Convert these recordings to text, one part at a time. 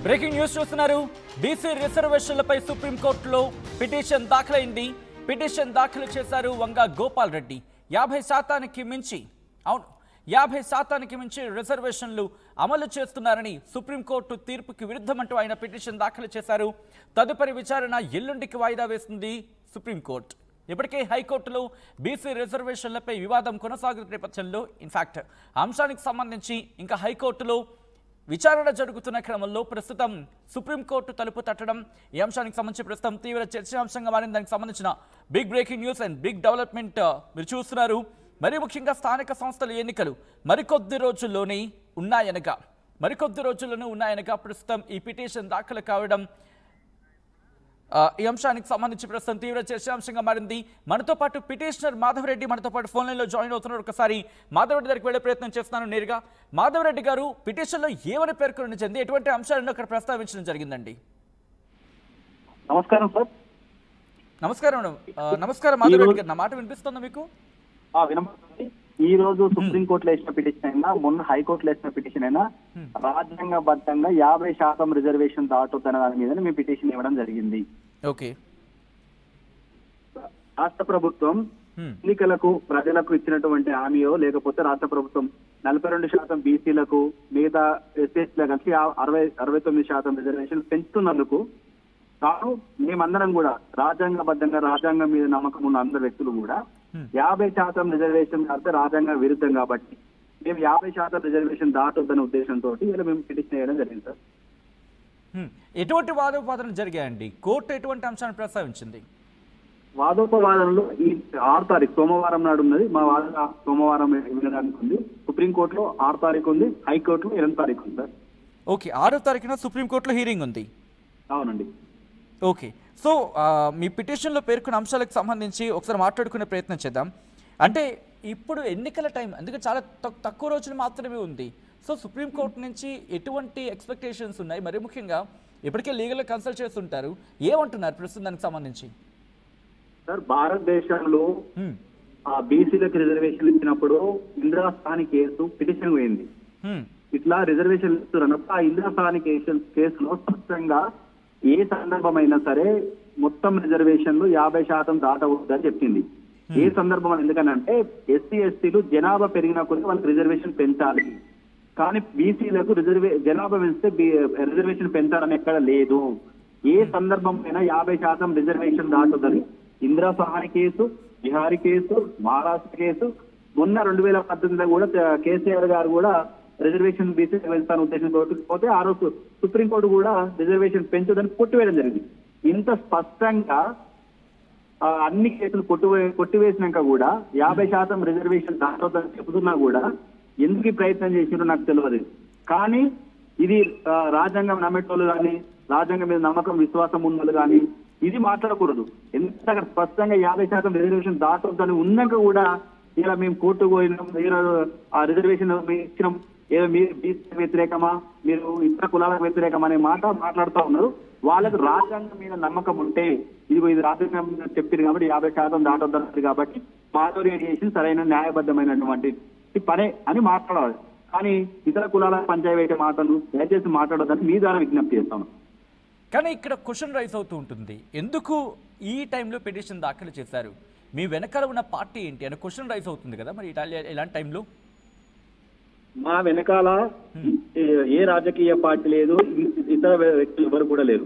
Breaking news చూస్తున్నారు. BC రిజర్వేషన్లపై సుప్రీంకోర్టులో petition దాఖలైంది. Petition దాఖలు చేశారు వంగ గోపాల్ రెడ్డి. 50% మించి 50% మించి రిజర్వేషన్లు అమలు చేస్తున్నారని సుప్రీంకోర్టు తీర్పుకి విరుద్ధమంటూ ఆయన పిటిషన్ దాఖలు చేశారు. తదుపరి విచారణ ఎల్లుండికి వాయిదా వేస్తుంది సుప్రీంకోర్టు. ఇప్పటికే హైకోర్టులో బీసీ రిజర్వేషన్లపై వివాదం కొనసాగుతున్న నేపథ్యంలో ఇన్ఫాక్ట్ అంశానికి సంబంధించి ఇంకా హైకోర్టులో విచారణ జరుగుతున్న క్రమంలో ప్రస్తుతం సుప్రీంకోర్టు తలుపు తట్టడం ఈ అంశానికి సంబంధించి ప్రస్తుతం తీవ్ర చర్చాంశంగా మారింది. దానికి సంబంధించిన big breaking news and big development మీరు చూస్తున్నారు. మరి ముఖ్యంగా స్థానిక సంస్థల ఎన్నికలు మరికొద్ది రోజుల్లోనే ఉన్నాయనగా ప్రస్తుతం ఈ పిటిషన్ దాఖలు కావడం ఈ అంశానికి సంబంధించి ప్రస్తుతం తీవ్ర చర్చాంశంగా మారింది. మనతో పాటు పిటిషనర్ మాధవరెడ్డి మనతో పాటు ఫోన్ లైన్లో జాయిన్ అవుతున్నారు. ఒకసారి మాధవరెడ్డి దగ్గరికి వెళ్లే ప్రయత్నం చేస్తున్నాను నేరుగా. మాధవరెడ్డి గారు, పిటిషన్లో ఏమని పేర్కొనడం, ఎటువంటి అంశాలను అక్కడ ప్రస్తావించడం జరిగిందండి? నమస్కారం సార్. నమస్కారం మాధవరెడ్డి గారు, నా మాట వినిపిస్తుందా మీకు? వినపడుతుంది. ఈ రోజు సుప్రీంకోర్టులో వేసిన పిటిషన్ అయినా మొన్న హైకోర్టులో వేసిన పిటిషన్ అయినా రాజ్యాంగబద్ధంగా 50% రిజర్వేషన్ దాటొద్దన్న దాని మీద మేము పిటిషన్ ఇవ్వడం జరిగింది. ఓకే. రాష్ట్ర ప్రభుత్వం ఎన్నికలకు ప్రజలకు ఇచ్చినటువంటి హామీయో లేకపోతే రాష్ట్ర ప్రభుత్వం 42% బీసీలకు మిగతా ఎస్సీలకు కలిసి 69% రిజర్వేషన్ పెంచుతున్నందుకు తాను మేమందరం కూడా రాజ్యాంగబద్ధంగా రాజ్యాంగం మీద నమ్మకం ఉన్న అందరు వ్యక్తులు కూడా 50% రిజర్వేషన్ దాటితే రాజ్యాంగ విరుద్ధం కాబట్టి మేము 50% రిజర్వేషన్ దాటొద్దనే ఉద్దేశంతో ఇలా మేము పిటిషన్ చేయడం జరిగింది సార్. ఎటువంటి వాదోపవాదనలు జరిగాయండి? కోర్టు ఎటువంటి అంశాన్ని ప్రస్తావించింది? వాదోపవాదనలో ఈ 6 తారీఖు సోమవారం నాడు ఉన్నది. మా వాదన సోమవారం వినడానికి ఉంది. సుప్రీంకోర్టులో 6 తారీఖు ఉంది, హైకోర్టులో 8 తారీఖు ఉంది సార్. ఓకే, 6వ తారీఖున సుప్రీంకోర్టులో హీరింగ్ ఉంది. అవునండి. ఓకే, సో మీ పిటిషన్లో పేర్కొన్న అంశాలకు సంబంధించి ఒకసారి మాట్లాడుకునే ప్రయత్నం చేద్దాం. అంటే ఇప్పుడు ఎన్నికల టైం, అందుకే చాలా తక్కువ రోజులు మాత్రమే ఉంది. సో సుప్రీంకోర్టు నుంచి ఎటువంటి ఎక్స్పెక్టేషన్స్ ఉన్నాయి? మరి ముఖ్యంగా ఇప్పటికే లీగల్గా కన్సల్ట్ చేస్తుంటారు, ఏమంటున్నారు ప్రస్తుతం దానికి సంబంధించి? సార్, భారతదేశంలో బీసీలకు రిజర్వేషన్ ఇచ్చినప్పుడు ఇందిరాస్థాని కేసు పిటిషన్ పోయింది. ఇట్లా రిజర్వేషన్ ఇస్తున్నప్పుడు ఆ ఇందిరాస్థాని కేసులో స్పష్టంగా ఏ సందర్భమైనా సరే మొత్తం రిజర్వేషన్లు 50% దాటవద్దని చెప్పింది. ఏ సందర్భం అని ఎందుకనంటే ఎస్సీ ఎస్టీలు జనాభా పెరిగిన కొద్ది వాళ్ళకి రిజర్వేషన్ పెంచాలి, కానీ బీసీలకు జనాభా పెంచితే రిజర్వేషన్ పెంచాలని ఎక్కడ లేదు. ఏ సందర్భమైనా 50% రిజర్వేషన్ దాటొద్దని Indira Sawhney case, Bihari case, Maharashtra case, మొన్న 2018లో కూడా కేసీఆర్ గారు కూడా రిజర్వేషన్ బీసీ పెంచుతాను ఉద్దేశంతో పోతే ఆ రోజు సుప్రీంకోర్టు కూడా రిజర్వేషన్ పెంచదని కొట్టివేయడం జరిగింది. ఇంత స్పష్టంగా అన్ని కేసులు కొట్టివేసినాక కూడా 50% రిజర్వేషన్ దాటొద్దని చెబుతున్నా కూడా ఎందుకు ప్రయత్నం చేసిందో నాకు తెలియదు. కానీ ఇది రాజ్యాంగం నమ్మేటోళ్ళు కానీ రాజ్యాంగం మీద నమ్మకం విశ్వాసం ఉన్నోళ్ళు కానీ ఇది మాట్లాడకూడదు. ఎందుకంటే అక్కడ స్పష్టంగా 50% రిజర్వేషన్ దాటొద్దని ఉన్నాక కూడా ఇలా మేము కోర్టుకు పోయినాం, ఆ రిజర్వేషన్ ఇచ్చినాం, ఏదో మీరు బీసీ వ్యతిరేకమా, మీరు ఇతర కులాలకు వ్యతిరేకమా అనే మాట మాట్లాడుతూ ఉన్నారు. వాళ్ళకు రాజ్యాంగం మీద నమ్మకం ఉంటే ఇది రాజ్యాంగం మీద చెప్పారు కాబట్టి 50% దాటొద్దన్నారు కాబట్టి మాధుర్యం సరైన న్యాయబద్ధమైనటువంటి పనే అని మాట్లాడాలి. కానీ ఇతర కులాల పంచాయతీ మాటలు దయచేసి మాట్లాడొద్దని మీ ద్వారా విజ్ఞప్తి చేస్తాను. కానీ ఇక్కడ క్వశ్చన్ రైజ్ అవుతూ ఉంటుంది, ఎందుకు ఈ టైంలో పిటిషన్ దాఖలు చేశారు, మీ వెనకాల ఉన్న పార్టీ ఏంటి అని క్వశ్చన్ రైజ్ అవుతుంది కదా. మరి ఇలాంటి టైంలో మా వెనకాల ఏ రాజకీయ పార్టీ లేదు, ఇతర వ్యక్తులు ఎవరు కూడా లేరు.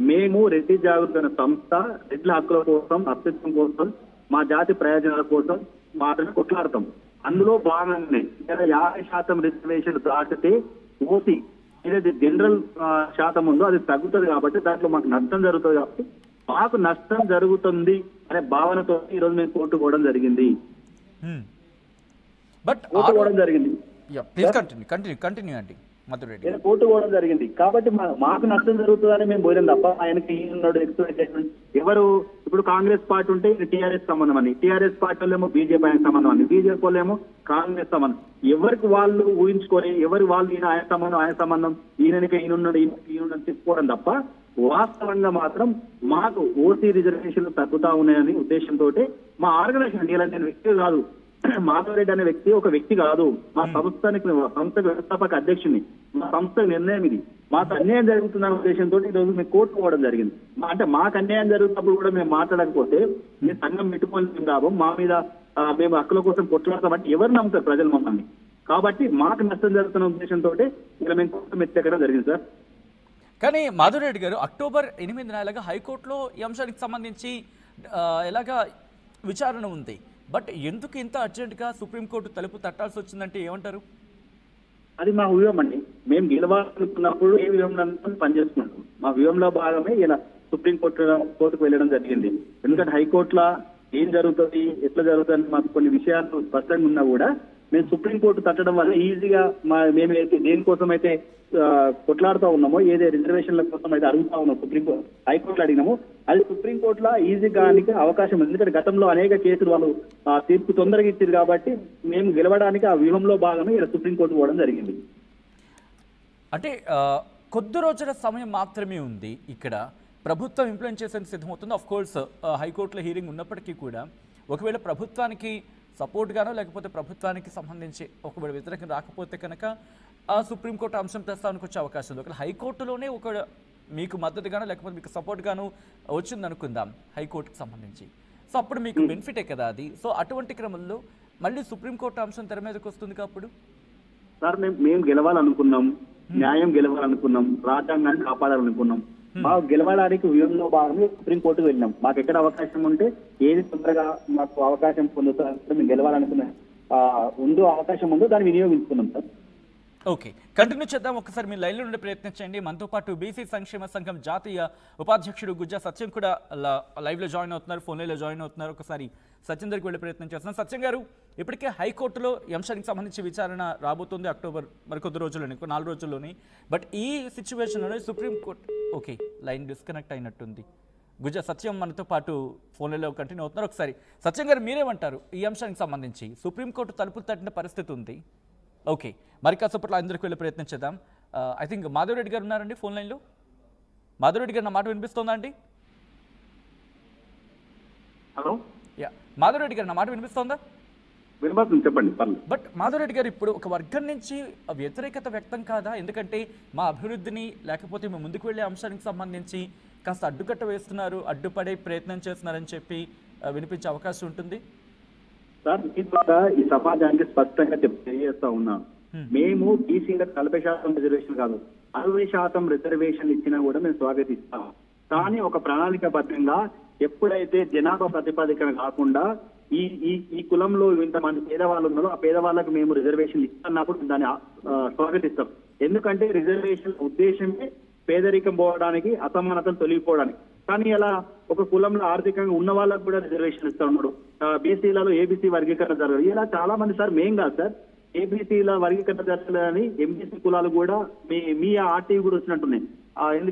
మేము రెడ్డి జాగృత సంస్థ రెడ్ల హక్కుల కోసం, అస్తిత్వం కోసం, మా జాతి ప్రయోజనాల కోసం మాత్రమే కొట్లాడతాం. అందులో భాగంగానే 50% రిజర్వేషన్ దాటితే ఓసీ ఏదైతే జనరల్ శాతం ఉందో అది తగ్గుతుంది కాబట్టి దాంట్లో మాకు నష్టం జరుగుతుంది కాబట్టి మాకు నష్టం జరుగుతుంది అనే భావనతో ఈరోజు మేము కోర్టు పోవడం జరిగింది. కోర్టు పోవడం జరిగింది కాబట్టి మాకు నష్టం జరుగుతుందని మేము పోయినాం తప్ప ఆయనకి ఎవరు ఇప్పుడు కాంగ్రెస్ పార్టీ ఉంటే టీఆర్ఎస్ సంబంధం అని, టీఆర్ఎస్ పార్టీ వాళ్ళేమో బీజేపీ ఆయన సంబంధం అని, బీజేపీ వాళ్ళేమో కాంగ్రెస్ సంబంధం. ఎవరికి వాళ్ళు ఊహించుకొని ఎవరు వాళ్ళు ఈయన ఆయన సంబంధం ఈయనకి ఈయన చెప్పుకోవడం తప్ప వాస్తవంగా మాత్రం మాకు ఓసీ రిజర్వేషన్లు తగ్గుతా ఉన్నాయని ఉద్దేశంతో మా ఆర్గనైజేషన్ ఇలాంటి వ్యక్తులు కాదు, మాధవరెడ్డి అనే వ్యక్తి ఒక వ్యక్తి కాదు, మా సంస్థ వ్యవస్థాపక అధ్యక్షుని, మా సంస్థ నిర్ణయం ఇది. మాకు అన్యాయం జరుగుతుందన్న ఉద్దేశంతో ఈ రోజు మేము కోర్టు పోవడం జరిగింది. అంటే మాకు అన్యాయం జరుగుతున్నప్పుడు కూడా మేము మాట్లాడకపోతే మేము సంఘం పెట్టుకొని రాబో, మా మీద మేము హక్కుల కోసం కొట్లాడతామంటే ఎవరు నమ్ముతారు ప్రజలు మమ్మల్ని? కాబట్టి మాకు నష్టం జరుగుతున్న ఉద్దేశంతో ఇలా మేము కోర్టు ఎత్తడం జరిగింది సార్. కానీ మాధవరెడ్డి గారు అక్టోబర్ 8 హైకోర్టులో ఈ అంశానికి సంబంధించి ఎలాగా విచారణ ఉంది. బట్ ఎందుకు ఇంత అర్జెంటుగా సుప్రీంకోర్టు తలుపు తట్టాల్సి వచ్చిందంటే ఏమంటారు? అది మా వ్యూహం అండి. మేము గెలవాలనుకున్నప్పుడు ఏ వ్యూహంలో పనిచేసుకుంటాం. మా వ్యూహంలో భాగమే ఇలా కోర్టుకు వెళ్ళడం జరిగింది. ఎందుకంటే హైకోర్టులో ఏం జరుగుతుంది, ఎట్లా జరుగుతుంది మాకు కొన్ని విషయాలు స్పష్టంగా ఉన్నా కూడా మేము సుప్రీంకోర్టు తట్టడం వల్ల ఈజీగా మేమైతే దేనికోసం అయితే కొట్లాడుతూ ఉన్నామో, ఏదే రిజర్వేషన్ల కోసం అయితే అడుగుతా ఉన్నాం సుప్రీంకోర్టు హైకోర్టులో అడిగినామో, అది సుప్రీంకోర్టులో ఈజీగా అవకాశం ఉంది. ఎందుకంటే గతంలో అనేక కేసులు వాళ్ళు తీర్పు తొందరగా ఇచ్చారు కాబట్టి మేము గెలవడానికి ఆ వ్యూహంలో భాగమే ఇలా సుప్రీంకోర్టు పోవడం జరిగింది. అంటే కొద్ది రోజుల సమయం మాత్రమే ఉంది. ఇక్కడ ప్రభుత్వం ఇంప్లిమెంట్ చేసేందుకు సిద్ధమవుతుంది. ఆఫ్ కోర్స్ హైకోర్టులో హీరింగ్ ఉన్నప్పటికీ కూడా ఒకవేళ ప్రభుత్వానికి సపోర్ట్గానో లేకపోతే ప్రభుత్వానికి సంబంధించి ఒకవేళ వ్యతిరేకం రాకపోతే కనుక సుప్రీంకోర్టు అంశం ప్రస్తావనకు వచ్చే అవకాశం ఉంది. ఒకవేళ హైకోర్టులోనే ఒక మీకు మద్దతుగానో లేకపోతే మీకు సపోర్ట్గానో వచ్చింది అనుకుందాం హైకోర్టుకి సంబంధించి, సో అప్పుడు మీకు బెనిఫిటే కదా అది. సో అటువంటి క్రమంలో మళ్ళీ సుప్రీంకోర్టు అంశం తెర మీదకి వస్తుంది అప్పుడు. సార్ మేము గెలవాలనుకున్నాం, న్యాయం గెలవాలనుకున్నాం, రాజ్యాంగాన్ని కాపాడాలనుకున్నాం. మాకు గెలవడానికి వ్యూహంలో భాగంగా సుప్రీంకోర్టుకు వెళ్ళినాం. మాకు ఎక్కడ అవకాశం ఉంటే ఏది తొందరగా మాకు అవకాశం పొందుతారంటే మేము గెలవాలనుకున్న అవకాశం ఉందో దాన్ని వినియోగించుకున్నాం సార్. ఓకే, కంటిన్యూ చేద్దాం. ఒకసారి మీ లైన్లో ఉండే ప్రయత్నించండి. మనతో పాటు బీసీ సంక్షేమ సంఘం జాతీయ ఉపాధ్యక్షుడు గుజ్జా సత్యం కూడా లైవ్లో జాయిన్ అవుతున్నారు, ఫోన్లో జాయిన్ అవుతున్నారు. ఒకసారి సత్యం దగ్గరికి వెళ్ళే ప్రయత్నం చేస్తున్నాం. సత్యం గారు, ఇప్పటికే హైకోర్టులో ఈ అంశానికి సంబంధించి విచారణ రాబోతుంది అక్టోబర్ మరికొద్ది రోజుల్లోనే, 4 రోజుల్లోనే. బట్ ఈ సిచ్యువేషన్లోనే సుప్రీంకోర్టు ఓకే లైన్ డిస్కనెక్ట్ అయినట్టుంది. గుజ్జా సత్యం మనతో పాటు ఫోన్లలో కంటిన్యూ అవుతున్నారు. ఒకసారి సత్యం గారు మీరేమంటారు ఈ అంశానికి సంబంధించి? సుప్రీంకోర్టు తలుపులు తట్టిన పరిస్థితి ఉంది. ఓకే, మరి కాసేపట్లో అందరికి వెళ్ళే ప్రయత్నం చేద్దాం. ఐ థింక్ మాధవరెడ్డి గారు ఉన్నారండి ఫోన్ లైన్లో. మాధవరెడ్డి గారు నా మాట వినిపిస్తోందా అండి? హలో, మాధవరెడ్డి గారు నా మాట వినిపిస్తోందా? వినపడుతుంది, చెప్పండి. బట్ మాధవరెడ్డి గారు, ఇప్పుడు ఒక వర్గం నుంచి వ్యతిరేకత వ్యక్తం కాదా? ఎందుకంటే మా అభివృద్ధిని లేకపోతే మేము ముందుకు వెళ్ళే అంశానికి సంబంధించి కాస్త అడ్డుకట్ట వేస్తున్నారు, అడ్డుపడే ప్రయత్నం చేస్తున్నారని చెప్పి వినిపించే అవకాశం ఉంటుంది. సార్, మీ ద్వారా ఈ సమాజానికి స్పష్టంగా తెలియజేస్తా ఉన్నాను. మేము బీసీలకు 40% రిజర్వేషన్ కాదు, 60% రిజర్వేషన్ ఇచ్చినా కూడా మేము స్వాగతిస్తాం. కానీ ఒక ప్రణాళికాబద్ధంగా ఎప్పుడైతే జనాభా ప్రతిపాదికన కాకుండా ఈ కులంలో ఇంతమంది పేదవాళ్ళు ఉన్నారో ఆ పేదవాళ్ళకు మేము రిజర్వేషన్ ఇస్తున్నప్పుడు దాన్ని స్వాగతిస్తాం. ఎందుకంటే రిజర్వేషన్ ఉద్దేశమే పేదరికం పోవడానికి, అసమానతను తొలగిపోవడానికి. కానీ అలా ఒక కులంలో ఆర్థికంగా ఉన్న వాళ్ళకు కూడా రిజర్వేషన్ ఇస్తా ఉన్నాడు. బీసీలలో ఏబీసీ వర్గీకరణ జరగదు. ఇలా చాలా మంది సార్, మేం కాదు సార్, ఏబీసీల వర్గీకరణ జరగలేదని ఎంబీసీ కులాలు కూడా మీ ఆర్టీవీ కూడా వచ్చినట్టున్నాయి.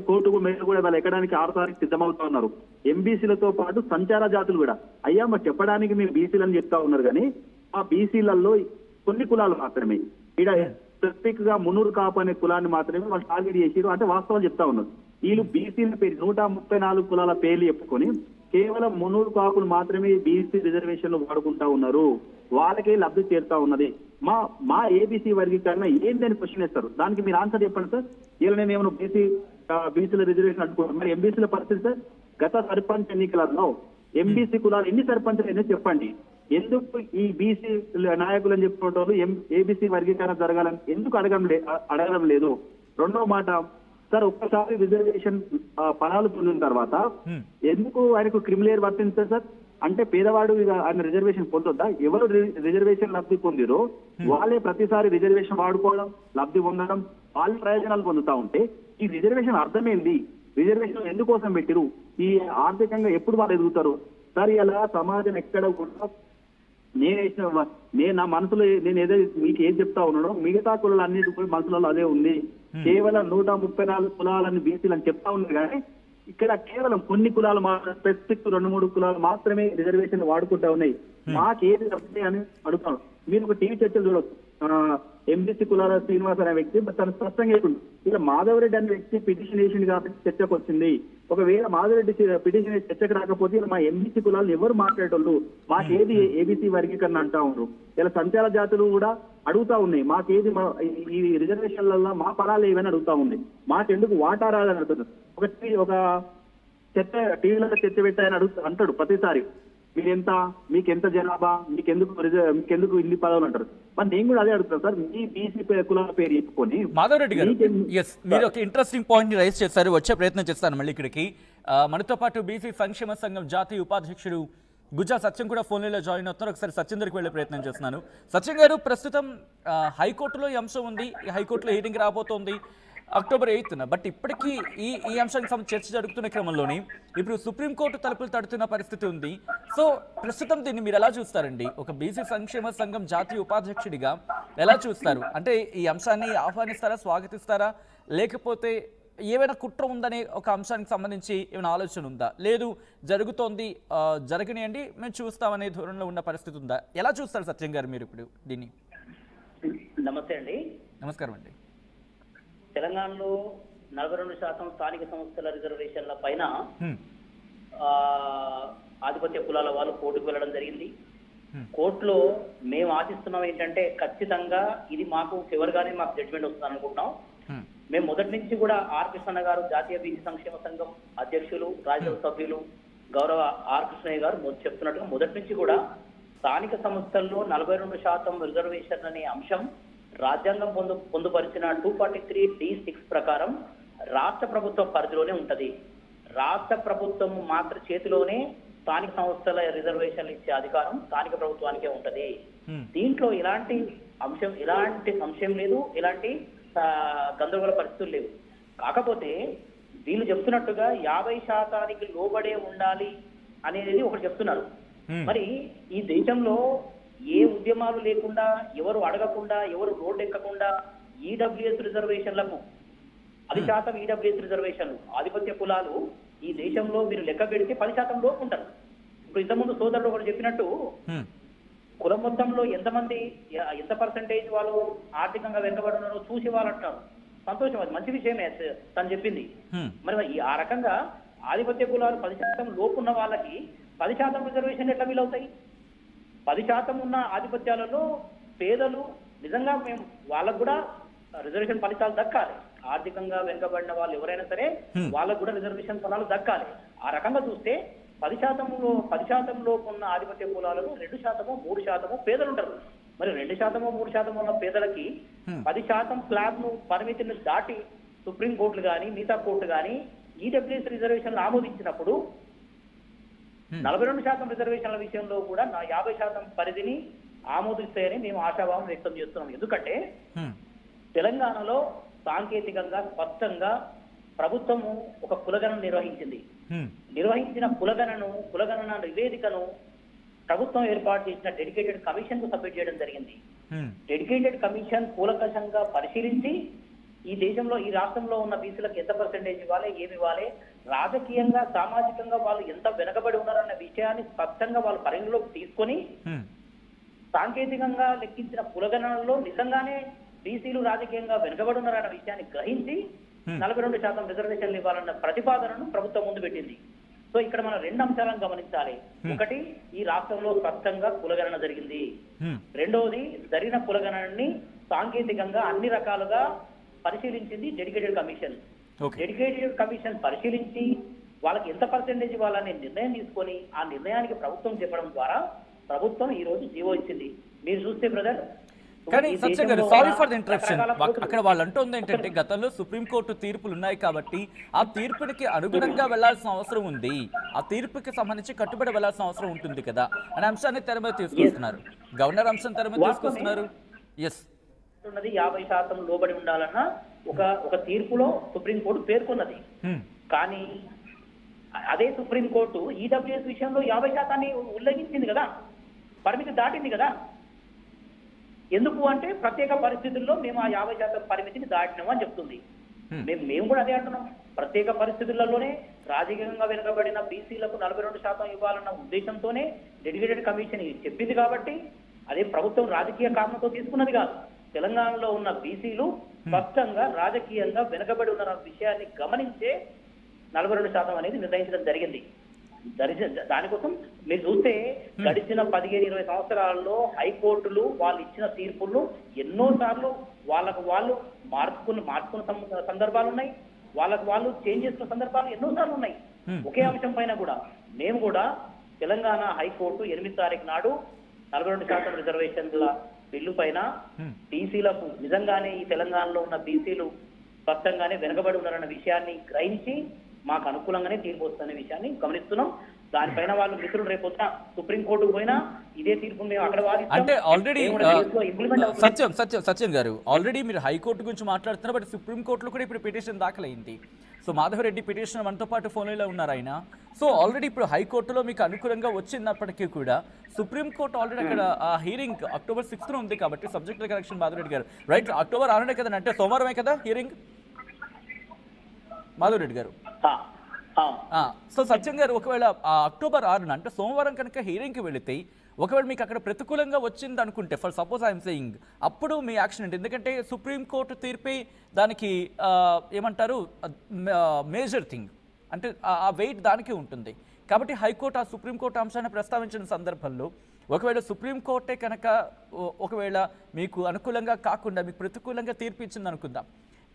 కోర్టుకు మేలు కూడా వాళ్ళు ఎక్కడానికి 6 తారీఖు సిద్ధమవుతా ఉన్నారు. ఎంబీసీలతో పాటు సంచార జాతులు కూడా అయ్యా మరి చెప్పడానికి మీరు బీసీలు అని చెప్తా ఉన్నారు. కానీ ఆ బీసీలలో కొన్ని కులాలు మాత్రమే ఇక్కడ స్పెసిఫిక్ గా మునూరు కాపు అనే కులాన్ని మాత్రమే వాళ్ళు టార్గెట్ చేసిరు. అంటే వాస్తవాలు చెప్తా ఉన్నారు. వీళ్ళు బీసీల పేరు 134 కులాల పేర్లు చెప్పుకొని కేవలం మునూరు కాపులు మాత్రమే బీసీ రిజర్వేషన్లు వాడుకుంటా ఉన్నారు. వాళ్ళకే లబ్ధి చేరుతా ఉన్నది. మా ఏబీసీ వర్గీకరణ ఏంటని క్వశ్చన్ వేస్తారు. దానికి మీరు ఆన్సర్ చెప్పండి సార్. ఇలా నేను ఏమైనా బీసీల రిజర్వేషన్ అడ్డుకోవడం మరి ఎంబీసీల పరిస్థితి సార్. గత సర్పంచ్ ఎన్నికలలో ఎంబీసీ కులాలు ఎన్ని సర్పంచ్లు ఎన్ని చెప్పండి. ఎందుకు ఈ బీసీ నాయకులు అని చెప్పుకోవటం ఏబీసీ వర్గీకరణ జరగాలని ఎందుకు అడగడం లేదు? రెండో మాట సార్, ఒక్కసారి రిజర్వేషన్ పనాలు పొందిన తర్వాత ఎందుకు ఆయనకు క్రిమిలేర్ వర్తించారు సార్? అంటే పేదవాడు ఆయన రిజర్వేషన్ పొందొద్దా? ఎవరు రిజర్వేషన్ లబ్ధి పొందిరో వాళ్ళే ప్రతిసారి రిజర్వేషన్ వాడుకోవడం, లబ్ధి పొందడం, వాళ్ళ ప్రయోజనాలు పొందుతా ఉంటే ఈ రిజర్వేషన్ అర్థమేంది? రిజర్వేషన్ ఎందుకోసం పెట్టిరు? ఈ ఆర్థికంగా ఎప్పుడు వాళ్ళు ఎదుగుతారు సార్? ఇలా సమాజం ఎక్కడ కూడా నా మనసులో నేను ఏదో మీకు ఏం చెప్తా ఉన్నాడో మిగతా కులాలు అన్నిటి కూడా మనసులలో అదే ఉంది. కేవలం 134 కులాలని బీసీలు అని చెప్తా ఉన్నారు. కానీ ఇక్కడ కేవలం కొన్ని కులాలు స్పెసిఫిక్ 2-3 కులాలు మాత్రమే రిజర్వేషన్ వాడుకుంటా ఉన్నాయి. మాకేది వస్తాయి అని అడుగుతాను. మీరు ఒక టీవీ చర్చలు చూడవచ్చు. ఎంబీసీ కులాల శ్రీనివాస్ అనే వ్యక్తి తను స్పష్టంగా చెప్పింది. ఇలా మాధవరెడ్డి అనే వ్యక్తి పిటిషన్ వేసింది కాబట్టి చర్చకు వచ్చింది. ఒకవేళ మాధురెడ్డి పిటిషన్ చర్చకు రాకపోతే ఇలా మా ఎంబీసీ కులాలు ఎవరు మాట్లాడేటోళ్ళు, మాకేది ఏబీసీ వర్గీకరణ అంటా ఉన్నారు. ఇలా సంచార జాతులు కూడా అడుగుతా ఉన్నాయి, మాకేది ఈ రిజర్వేషన్లలో మా ఫలాలు ఏవని అడుగుతా ఉంది, మాకెందుకు వాటా రాదని అడుగుతున్నారు. ఒక చర్చ టీవీలలో చర్చ పెట్టాయని అంటాడు ప్రతిసారి, మీరెంత, మీకెంత జనాభా, మీకెందుకు ఇన్ని పదవులు అంటారు. మరి నేను కూడా అదే అడుగుతాను సార్, మీ బీసీ కులాల పేరు చెప్పుకొని. మాధవ్ రెడ్డి గారు, ఎస్, మీరు ఒక ఇంట్రెస్టింగ్ పాయింట్ రైజ్ చేశారు, వచ్చే ప్రయత్నం చేస్తాను మళ్ళీ ఇక్కడికి. మనతో పాటు బీసీ సంక్షేమ సంఘం జాతీయ ఉపాధ్యక్షుడు గుజ్జా సత్యం కూడా ఫోన్లో జాయిన్ అవుతున్నారు. ఒకసారి సత్యం దగ్గరికి వెళ్ళే ప్రయత్నం చేస్తున్నాను. సత్యం గారు, ప్రస్తుతం హైకోర్టులో ఈ అంశం ఉంది, ఈ హైకోర్టులో హీరింగ్ రాబోతోంది అక్టోబర్ 8న. బట్ ఇప్పటికీ ఈ అంశానికి చర్చ జరుగుతున్న క్రమంలోనే ఇప్పుడు సుప్రీంకోర్టు తలుపులు తడుతున్న పరిస్థితి ఉంది. సో ప్రస్తుతం దీన్ని మీరు ఎలా చూస్తారండి? ఒక బీసీ సంక్షేమ సంఘం జాతీయ ఉపాధ్యక్షుడిగా ఎలా చూస్తారు? అంటే ఈ అంశాన్ని ఆహ్వానిస్తారా, స్వాగతిస్తారా, లేకపోతే ఏమైనా కుట్ర ఉందనే ఒక అంశానికి సంబంధించి ఏమైనా ఆలోచన ఉందా? లేదు జరుగుతోంది, జరగనియండి, మేము చూస్తామనే ధోరణిలో ఉన్న పరిస్థితి ఉందా? ఎలా చూస్తారు సత్యం గారు మీరు ఇప్పుడు దీన్ని? నమస్తే అండి. నమస్కారం అండి. తెలంగాణలో 42% స్థానిక సంస్థల రిజర్వేషన్ల పైన ఆధిపత్య కులాల వాళ్ళు కోర్టుకు వెళ్ళడం జరిగింది. కోర్టులో మేము ఆశిస్తున్నాం ఏంటంటే ఖచ్చితంగా ఇది మాకు ఫేవర్గానే మాకు జడ్జిమెంట్ వస్తుంది అనుకుంటున్నాం. మేము మొదటి నుంచి కూడా ఆర్ కృష్ణ గారు, జాతీయ బీసీ సంక్షేమ సంఘం అధ్యక్షులు, రాజ్యసభ సభ్యులు గౌరవ ఆర్ కృష్ణయ్య గారు చెప్తున్నట్టుగా మొదటి నుంచి కూడా స్థానిక సంస్థల్లో 42% రిజర్వేషన్ అనే అంశం రాజ్యాంగం పొందుపరిచిన 243(d)(6) ప్రకారం రాష్ట్ర ప్రభుత్వ పరిధిలోనే ఉంటది. రాష్ట్ర ప్రభుత్వం మాత్రం చేతిలోనే స్థానిక సంస్థల రిజర్వేషన్లు ఇచ్చే అధికారం స్థానిక ప్రభుత్వానికే ఉంటది. దీంట్లో ఎలాంటి అంశం లేదు, ఎలాంటి గందరగోళ పరిస్థితులు లేవు. కాకపోతే వీళ్ళు చెప్తున్నట్టుగా 50% లోబడే ఉండాలి అనేది ఒకటి చెప్తున్నారు. మరి ఈ దేశంలో ఏ ఉద్యమాలు లేకుండా, ఎవరు అడగకుండా, ఎవరు రోడ్డు ఎక్కకుండా ఈడబ్ల్యూఎస్ రిజర్వేషన్లకు 10% ఈడబ్ల్యూఎస్ రిజర్వేషన్లు ఆధిపత్య కులాలు ఈ దేశంలో మీరు లెక్క పెడితే 10% లోపు ఉంటారు. ఇప్పుడు ఇంతకుముందు సోదరుడు ఒకటి చెప్పినట్టు కులం మొత్తంలో ఎంత పర్సెంటేజ్ వాళ్ళు ఆర్థికంగా వెనుకబడి ఉన్నారో చూసి వాళ్ళు అంటున్నారు. సంతోషం, అది మంచి విషయమే తను చెప్పింది. మరి ఆ రకంగా ఆధిపత్య కులాలు 10% లోపు ఉన్న వాళ్ళకి 10% రిజర్వేషన్ ఎట్లా వీలవుతాయి? 10% ఉన్న ఆధిపత్యాలలో పేదలు నిజంగా మేము వాళ్ళకు కూడా రిజర్వేషన్ ఫలితాలు దక్కాలి. ఆర్థికంగా వెనుకబడిన వాళ్ళు ఎవరైనా సరే వాళ్ళకు కూడా రిజర్వేషన్ ఫలాలు దక్కాలి. ఆ రకంగా చూస్తే 10% లోపు ఉన్న ఆధిపత్య కులాలలో 2%, 3% పేదలు ఉంటారు. మరి 2%, 3% ఉన్న పేదలకి 10% స్లాబ్ ను పరిమితిని దాటి సుప్రీంకోర్టులు కానీ మిగతా కోర్టు కానీ ఈడబ్ల్యూఎస్ రిజర్వేషన్లు ఆమోదించినప్పుడు 42% రిజర్వేషన్ల విషయంలో కూడా 50% పరిధిని ఆమోదిస్తాయని మేము ఆశాభావం వ్యక్తం చేస్తున్నాం. ఎందుకంటే తెలంగాణలో సాంకేతికంగా స్పష్టంగా ప్రభుత్వము ఒక కులగణన నిర్వహించిన కులగణన నివేదికను ప్రభుత్వం ఏర్పాటు చేసిన డెడికేటెడ్ కమిషన్ కు సబ్మిట్ చేయడం జరిగింది. డెడికేటెడ్ కమిషన్ కూలంకషంగా పరిశీలించి ఈ దేశంలో, ఈ రాష్ట్రంలో ఉన్న బీసీలకు ఎంత పర్సెంటేజ్ ఇవ్వాలి, ఏమి ఇవ్వాలి, రాజకీయంగా, సామాజికంగా వాళ్ళు ఎంత వెనకబడి ఉన్నారన్న విషయాన్ని స్పష్టంగా వాళ్ళు పరిగణలోకి తీసుకొని సాంకేతికంగా లెక్కించిన కులగణనలో నిజంగానే బీసీలు రాజకీయంగా వెనుకబడి ఉన్నారన్న విషయాన్ని గ్రహించి 42% రిజర్వేషన్లు ఇవ్వాలన్న ప్రతిపాదనను ప్రభుత్వం ముందు పెట్టింది. సో ఇక్కడ మనం 2 అంశాలను గమనించాలి. ఒకటి, ఈ రాష్ట్రంలో స్పష్టంగా కులగణన జరిగింది. రెండవది, జరిగిన కులగణనని సాంకేతికంగా అన్ని రకాలుగా పరిశీలించింది డెడికేటెడ్ కమిషన్. డెడికేటెడ్ కమిషన్ పరిశీలించి వాళ్ళకి ఎంత పర్సెంటేజ్ ఇవ్వాలనే నిర్ణయం తీసుకొని ఆ నిర్ణయానికి ప్రభుత్వం చెప్పడం ద్వారా ప్రభుత్వం ఈ రోజు జీవో ఇచ్చింది. మీరు చూస్తే బ్రదర్, కానీ సత్య గారు, సారీ ఫర్ ది ఇంటరప్షన్, అక్కడ వాళ్ళు అంటుంది ఏంటంటే గతంలో సుప్రీంకోర్టు తీర్పులు ఉన్నాయి కాబట్టి ఆ తీర్పునికి అనుగుణంగా వెళ్లాల్సిన అవసరం ఉంది, ఆ తీర్పుకి సంబంధించి కట్టుబడి వెళ్లాల్సిన అవసరం ఉంటుంది కదా అనే అంశాన్ని తెర మీద తీసుకొస్తున్నారు. గవర్నర్ అంశం తెర మీద తీసుకొస్తున్నారు. ఎస్, 50% లోబడి ఉండాలన్న ఒక తీర్పులో సుప్రీంకోర్టు పేర్కొన్నది. కానీ అదే సుప్రీంకోర్టు ఈడబ్ల్యూఎస్ విషయంలో 50% ఉల్లంఘించింది కదా, పరిమితి దాటింది కదా. ఎందుకు అంటే ప్రత్యేక పరిస్థితుల్లో మేము ఆ 50% పరిమితిని దాటినాము అని చెప్తుంది. మేము కూడా అదే అంటున్నాం. ప్రత్యేక పరిస్థితులలోనే రాజకీయంగా వెనుకబడిన బీసీలకు 42% ఇవ్వాలన్న ఉద్దేశంతోనే డెడికేటెడ్ కమిషన్ చెప్పింది కాబట్టి అదే ప్రభుత్వం రాజకీయ కారణంతో తీసుకున్నది కాదు. తెలంగాణలో ఉన్న బీసీలు స్పష్టంగా రాజకీయంగా వెనుకబడి ఉన్న విషయాన్ని గమనించే 42% అనేది నిర్ణయించడం జరిగింది. దానికోసం మీరు చూస్తే గడిచిన 15-20 సంవత్సరాల్లో హైకోర్టులు వాళ్ళు ఇచ్చిన తీర్పులను ఎన్నో సార్లు వాళ్ళు మార్చుకున్న సందర్భాలు ఉన్నాయి, వాళ్ళకు వాళ్ళు చేంజ్ చేసుకున్న సందర్భాలు ఎన్నో సార్లు ఉన్నాయి. ఒకే అంశం పైన కూడా మేము కూడా తెలంగాణ హైకోర్టు 8 తారీఖు నాడు 42% రిజర్వేషన్ల బిల్లు పైన బీసీలకు నిజంగానే ఈ తెలంగాణలో ఉన్న బీసీలు స్పష్టంగానే వెనుకబడి ఉన్నారన్న విషయాన్ని గ్రహించి మాకు అనుకూలంగానే తీర్పు వస్తున్న విషయాన్ని గమనిస్తున్నాం. దానిపైన వాళ్ళు మిత్రులు రేపొద్దున సుప్రీంకోర్టుకు పోయినా ఇదే తీర్పు మేము అక్కడ వాదిస్తాం. అంటే ఆల్రెడీ సత్యం గారు ఆల్రెడీ మీరు హైకోర్టు గురించి మాట్లాడుతున్నారు, బట్ సుప్రీంకోర్టులో కూడా ఇప్పుడు పిటిషన్ దాఖలైంది. సో మాధవరెడ్డి పిటిషన్ మనతో పాటు ఫోన్లో ఉన్నారు ఆయన. సో ఆల్రెడీ ఇప్పుడు హైకోర్టులో మీకు అనుకూలంగా వచ్చినప్పటికీ కూడా సుప్రీంకోర్టు ఆల్రెడీ అక్కడ ఆ హీరింగ్ October 6th ఉంది కాబట్టి సబ్జెక్ట్ కరెక్షన్ మాధవరెడ్డి గారు రైట్. October 6 కదా, అంటే సోమవారమే కదా హీరింగ్ మాధవరెడ్డి గారు. సో సత్యం గారు ఒకవేళ October 6 అంటే సోమవారం కనుక హీరింగ్కి వెళితే ఒకవేళ మీకు అక్కడ ప్రతికూలంగా వచ్చింది అనుకుంటే, ఫర్ సపోజ్ ఐఎమ్ సేయింగ్, అప్పుడు మీ యాక్షన్ ఏంటి? ఎందుకంటే సుప్రీంకోర్టు తీర్పే దానికి ఏమంటారు మేజర్ థింగ్, అంటే ఆ వెయిట్ దానికి ఉంటుంది కాబట్టి హైకోర్టు ఆ సుప్రీంకోర్టు అంశాన్ని ప్రస్తావించిన సందర్భంలో ఒకవేళ సుప్రీంకోర్టే కనుక ఒకవేళ మీకు అనుకూలంగా కాకుండా మీకు ప్రతికూలంగా తీర్పు ఇచ్చింది అనుకుందాం,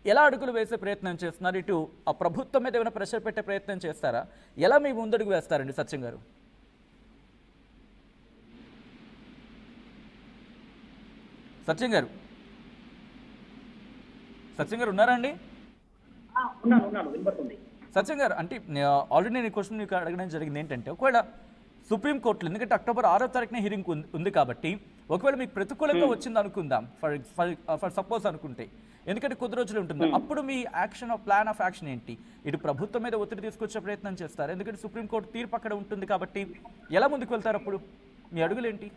ఎలా అడుగులు వేసే ప్రయత్నం చేస్తున్నారు? ఇటు ఆ ప్రభుత్వం మీద ఏమైనా ప్రెషర్ పెట్టే ప్రయత్నం చేస్తారా? ఎలా మీ ముందడుగు వేస్తారండి సత్యం గారు? సత్యం గారు ఉన్నారా అండి? సత్యం గారు, అంటే ఆల్రెడీ నేను క్వశ్చన్ మీకు అడగడం జరిగింది ఏంటంటే, ఒకవేళ సుప్రీంకోర్టులో ఎందుకంటే October 6వ తారీఖున హీరింగ్ ఉంది కాబట్టి ఒకవేళ మీకు ప్రతికూలంగా వచ్చింది అనుకుందాం, ఫర్ సపోజ్ అనుకుంటే, ఎందుకంటే కొద్ది రోజులు ఉంటుంది, అప్పుడు మీ ప్లాన్ ఆఫ్ యాక్షన్ ఏంటి? ఇటు ప్రభుత్వం మీద ఒత్తిడి తీసుకొచ్చే ప్రయత్నం చేస్తారు, ఎందుకంటే సుప్రీంకోర్టు తీర్పు అక్కడ ఉంటుంది కాబట్టి ఎలా ముందుకు వెళ్తారు? అప్పుడు మీ అడుగులు ఏంటి?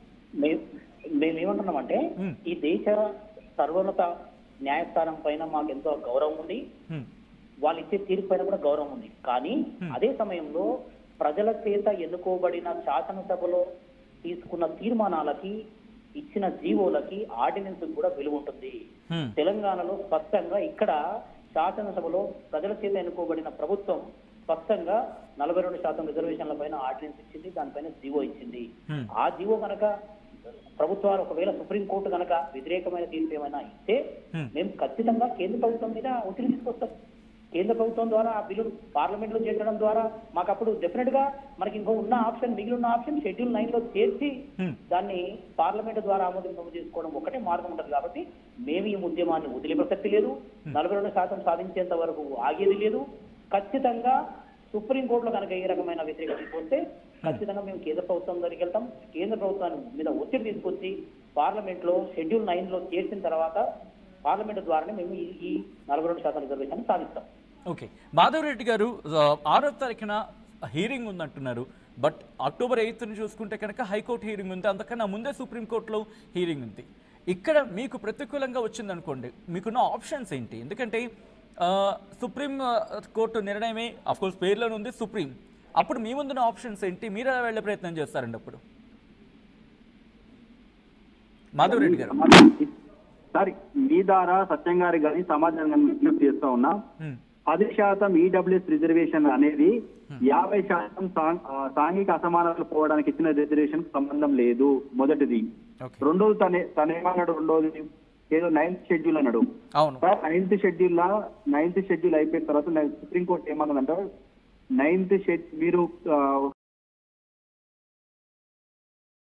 మేమేమంటున్నామంటే ఈ దేశ సర్వోన్నత న్యాయస్థానం పైన మాకు ఎంతో గౌరవం ఉంది, వాళ్ళు ఇచ్చే తీర్పు పైన కూడా గౌరవం ఉంది. కానీ అదే సమయంలో ప్రజల చేత ఎన్నుకోబడిన శాసనసభలో తీసుకున్న తీర్మానాలకి, ఇచ్చిన జీవోలకి, ఆర్డినెన్స్ కూడా విలువ ఉంటుంది. తెలంగాణలో స్పష్టంగా ఇక్కడ శాసనసభలో ప్రజల చేత ఎన్నుకోబడిన ప్రభుత్వం స్పష్టంగా 42% రిజర్వేషన్ల పైన ఆర్డినెన్స్ ఇచ్చింది, దానిపైన జీవో ఇచ్చింది. ఆ జీవో కనుక ప్రభుత్వాలు ఒకవేళ సుప్రీంకోర్టు కనుక వ్యతిరేకమైన తీర్పు ఏమైనా ఇస్తే మేము ఖచ్చితంగా కేంద్ర ప్రభుత్వం మీద ఒత్తిడి తీసుకొస్తాం. కేంద్ర ప్రభుత్వం ద్వారా ఆ బిల్లు పార్లమెంట్ లో చేర్చడం ద్వారా మాకు అప్పుడు డెఫినెట్ గా మనకి ఇంకో మిగిలిన ఆప్షన్ Schedule 9 లో చేర్చి దాన్ని పార్లమెంట్ ద్వారా ఆమోదింప చేసుకోవడం ఒకటే మార్గం ఉంటుంది. కాబట్టి మేము ఈ ఉద్యమాన్ని వదిలే ప్రసక్తి లేదు, 42% సాధించేంత వరకు ఆగేది లేదు. ఖచ్చితంగా సుప్రీంకోర్టులో కనుక ఏ రకమైన వ్యతిరేకత వస్తే ఖచ్చితంగా మేము కేంద్ర ప్రభుత్వం దగ్గరికి వెళ్తాం. కేంద్ర ప్రభుత్వాన్ని మీద ఒత్తిడి తీసుకొచ్చి పార్లమెంట్ లో Schedule 9 లో చేర్చిన తర్వాత పార్లమెంట్ ద్వారానే మేము ఈ 42% రిజర్వేషన్ సాధిస్తాం. ఓకే, మాధవరెడ్డి గారు 6వ తారీఖున హీరింగ్ ఉందంటున్నారు, బట్ October 8th చూసుకుంటే కనుక హైకోర్టు హీరింగ్ ఉంది, అంతకన్నా ముందే సుప్రీంకోర్టులో హీరింగ్ ఉంది. ఇక్కడ మీకు ప్రతికూలంగా వచ్చింది అనుకోండి, మీకున్న ఆప్షన్స్ ఏంటి? ఎందుకంటే సుప్రీం కోర్టు నిర్ణయమే అఫ్కోర్స్ పేర్లోనే ఉంది సుప్రీం, అప్పుడు మీ ముందున్న ఆప్షన్స్ ఏంటి? మీరు ఎలా వెళ్ళే ప్రయత్నం చేస్తారండి అప్పుడు? మాధవరెడ్డి గారు సార్, మీ ద్వారా సత్యం గారి కానీ సమాజాన్ని విజ్ఞప్తి చేస్తా ఉన్నా, 10% EWS రిజర్వేషన్ అనేది 50% సాంఘిక అసమానతలు పోవడానికి ఇచ్చిన రిజర్వేషన్ సంబంధం లేదు. మొదటిది. రెండోది తనేమన్నాడు, రెండోది ఏదో 9th షెడ్యూల్ అన్నాడు. సార్ 9th షెడ్యూల్ అయిపోయిన తర్వాత సుప్రీంకోర్టు ఏమన్నదంటే 9th షెడ్యూల్ మీరు